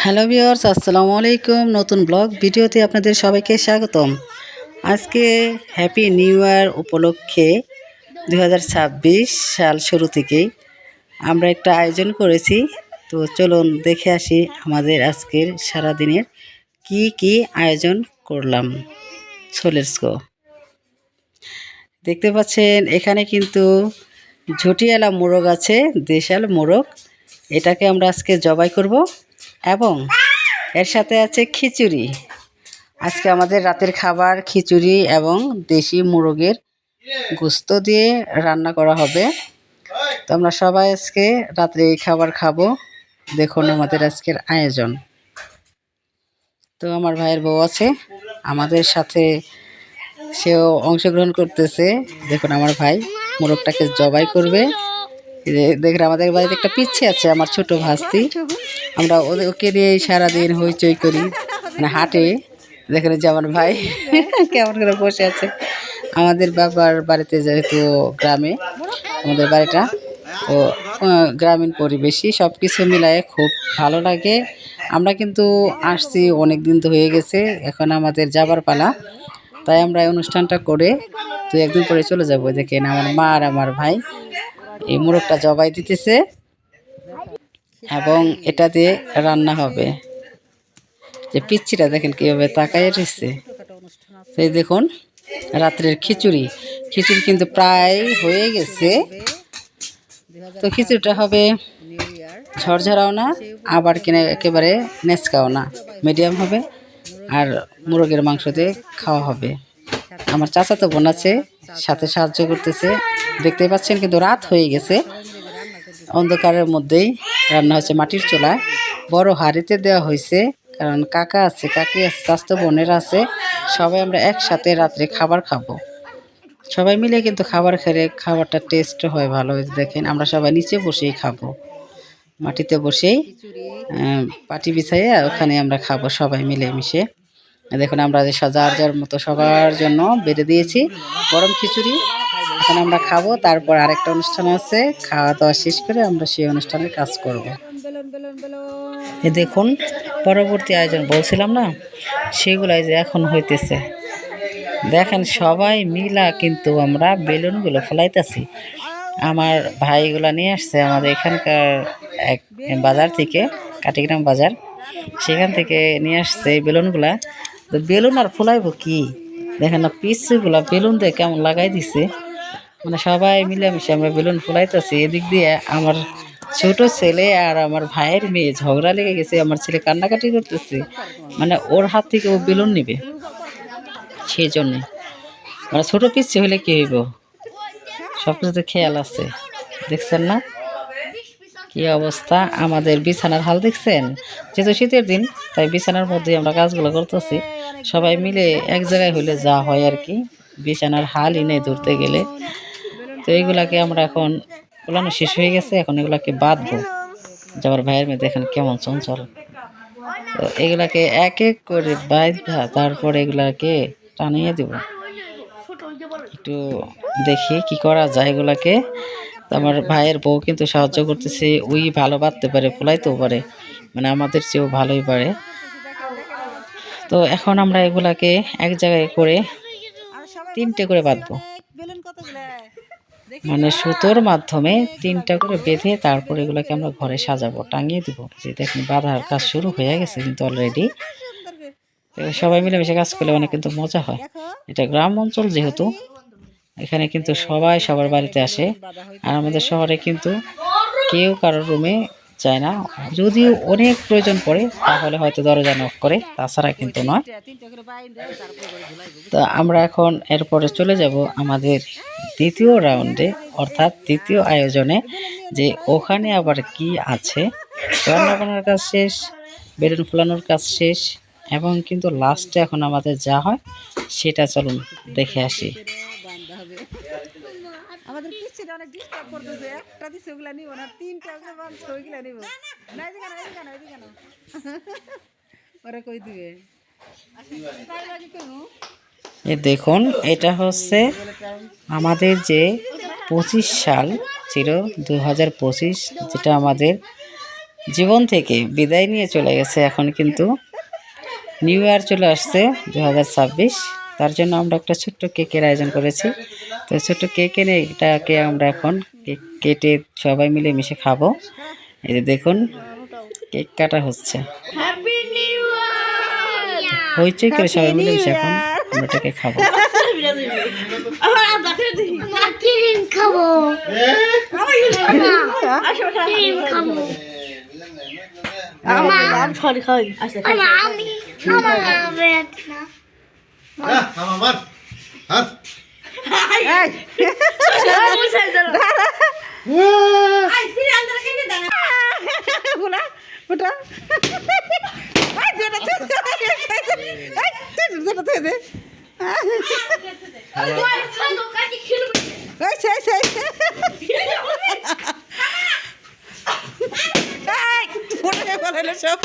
Hello viewers, আসসালামু আলাইকুম। নতুন ব্লগ ভিডিওতে আপনাদের সবাইকে স্বাগতম। আজকে হ্যাপি নিউ ইয়ার উপলক্ষে 2026 সাল শুরু থেকেই আমরা একটা আয়োজন করেছি। তো চলুন দেখে আসি আমাদের আজকের সারাদিনের কি আয়োজন করলাম। Let's go. দেখতে পাচ্ছেন এখানে কিন্তু ঝুটিয়ালা মোরগ আছে, দেশাল মোরগ। এটাকে আমরা আজকে জবাই করব এবং এর সাথে আছে খিচুড়ি। আজকে আমাদের রাতের খাবার খিচুড়ি এবং দেশি মোরগের গোস্ত দিয়ে রান্না করা হবে। তো আমরা সবাই আজকে রাত্রে এই খাবার খাবো। দেখুন আমাদের আজকের আয়োজন। তো আমার ভাইয়ের বউ আছে আমাদের সাথে, সেও অংশগ্রহণ করতেছে। দেখুন আমার ভাই মোরগটাকে জবাই করবে। দেখুন আমাদের বাড়িতে একটা পিচ্ছি আছে, আমার ছোট ভাস্তি। আমরা ওকে নিয়ে সারাদিন হইচই করি, মানে হাটে। দেখেন যে আমার ভাই কেমন করে বসে আছে। আমাদের বাবার বাড়িতে যেহেতু গ্রামে আমাদের বাড়িটা, তো গ্রামীণ পরিবেশই সব কিছু মিলায়ে খুব ভালো লাগে। আমরা কিন্তু আসছি অনেক দিন তো হয়ে গেছে, এখন আমাদের যাবার পালা। তাই আমরা এই অনুষ্ঠানটা করে 2-1 দিন পরে চলে যাবো। দেখেন আমার মা আর আমার ভাই এই মোরগটা জবাই দিতেছে এবং এটা দিয়ে রান্না হবে। যে পিচ্ছিটা দেখেন কীভাবে তাকায় রয়েছে। সেই দেখুন রাত্রের খিচুড়ি কিন্তু প্রায় হয়ে গেছে। তো খিচুড়িটা হবে ঝরঝরাও না, আবার কিনা একেবারে নেচকাও না, মিডিয়াম হবে। আর মোরগের মাংস দিয়ে খাওয়া হবে। আমার চাচাতো বোন আছে সাথে সাহায্য করতেছে, দেখতে পাচ্ছেন। কিন্তু রাত হয়ে গেছে, অন্ধকারের মধ্যেই রান্না হচ্ছে মাটির চুলায়। বড় হাঁড়িতে দেওয়া হয়েছে, কারণ কাকা আছে, কাকি আছে, চাচাতো বোনের আছে। সবাই আমরা একসাথে রাত্রে খাবার খাবো। সবাই মিলে কিন্তু খাবার খেলে খাবারটা টেস্ট হয় ভালো। দেখেন আমরা সবাই নিচে বসেই খাবো, মাটিতে বসেই পাটি বিছাইয়া ওখানে আমরা খাবো সবাই মিলে মিশে। দেখুন আমরা যে যার মতো সবার জন্য বেড়ে দিয়েছি গরম খিচুড়ি। এখন আমরা খাবো, তারপর আরেকটা অনুষ্ঠান আছে। খাওয়া দাওয়া শেষ করে আমরা সেই অনুষ্ঠানের কাজ করব। এ দেখুন পরবর্তী আয়োজন বলছিলাম না, সেগুলাই যে এখন হইতেছে। দেখেন সবাই মিলা কিন্তু আমরা বেলুনগুলো ফোলাইতেছি। আমার ভাইগুলা নিয়ে আসছে আমাদের এখানকার এক বাজার থেকে, কাটিগ্রাম বাজার, সেখান থেকে নিয়ে আসছে এই বেলুনগুলা। তো বেলুন আর ফোলাইব কি, দেখেন না পিসগুলা বেলুন দিয়ে কেমন লাগাই দিছে। মানে সবাই মিলেমিশে আমরা বেলুন ফোলাইতেছি। এদিক দিয়ে আমার ছোট ছেলে আর আমার ভাইয়ের মেয়ে ঝগড়া লেগে গেছে। আমার ছেলে কান্নাকাটি করতেছে, মানে ওর হাত থেকে ও বেলুন নিবে, সেই জন্যে। মানে ছোটো পিচ্ছি হলে কী হইব, সব কিছুতে খেয়াল আছে। দেখছেন না কি অবস্থা আমাদের বিছানার হাল, দেখছেন? যেহেতু শীতের দিন তাই বিছানার মধ্যে আমরা কাজগুলো করতেছি। সবাই মিলে এক জায়গায় হইলে যা হয় আর কি, বিছানার হালই নেই ধরতে গেলে। তো এইগুলাকে আমরা এখন পোলানো শেষ হয়ে গেছে, এখন এগুলাকে বাঁধবো। যাবার ভাইয়ের মেয়ে দেখেন কেমন চঞ্চল। তো এগুলাকে এক এক করে বাঁধা তারপরে এগুলাকে টানিয়ে দেব। একটু দেখি কি করা যায় এগুলাকে। আমার ভাইয়ের বউ কিন্তু সাহায্য করতেছে, ওই ভালো বাঁধতে পারে, ফোলাইতেও পারে, মানে আমাদের চেয়েও ভালোই পারে। তো এখন আমরা এগুলাকে এক জায়গায় করে 3টে করে বাঁধবো, মানে সুতোর মাধ্যমে 3টা করে বেঁধে তারপর এগুলাকে আমরা ঘরে সাজাবো, টাঙিয়ে দেবো। যে দেখুন বাঁধার কাজ শুরু হয়ে গেছে কিন্তু অলরেডি। সবাই মিলেমিশে কাজ করলে অনেক কিন্তু মজা হয়। এটা গ্রাম অঞ্চল যেহেতু, এখানে কিন্তু সবাই সবার বাড়িতে আসে। আর আমাদের শহরে কিন্তু কেউ কারোর রুমে যায় না, যদিও অনেক প্রয়োজন পড়ে তাহলে হয়তো দরজা নক করে, তাছাড়া কিন্তু নয়। তো আমরা এখন এরপরে চলে যাব আমাদের দ্বিতীয় রাউন্ডে, অর্থাৎ দ্বিতীয় আয়োজনে, যে ওখানে আবার কি আছে। রান্না বান্নার কাজ শেষ, বেলুন ফোলানোর কাজ শেষ, এবং কিন্তু লাস্টে এখন আমাদের যা হয় সেটা চলুন দেখে আসি। আমাদের পিছনে অনেক ডিস্টার্ব করতেছে, একটা দিছে ওগুলা নিব না, 3টা করে বানছে ওইগুলা নিব না। এদিকে না, এদিকে না, এদিকে না, ওরা কই দিবে। এই দেখুন এটা হচ্ছে আমাদের যে 25 সাল ছিল, 2025, যেটা আমাদের জীবন থেকে বিদায় নিয়ে চলে গেছে। এখন কিন্তু নিউ ইয়ার চলে আসছে 2026, তার জন্য আমরা একটা ছোট্ট কেকের আয়োজন করেছি। তো ছোট্ট কেক এনে এটাকে আমরা এখন কেক কেটে সবাই মিলে মিশে খাবো। এই যে দেখুন কেক কাটা হচ্ছে, হইচই করে সবাই মিলে মিশে এখন আমরা এটাকে খাবো। সব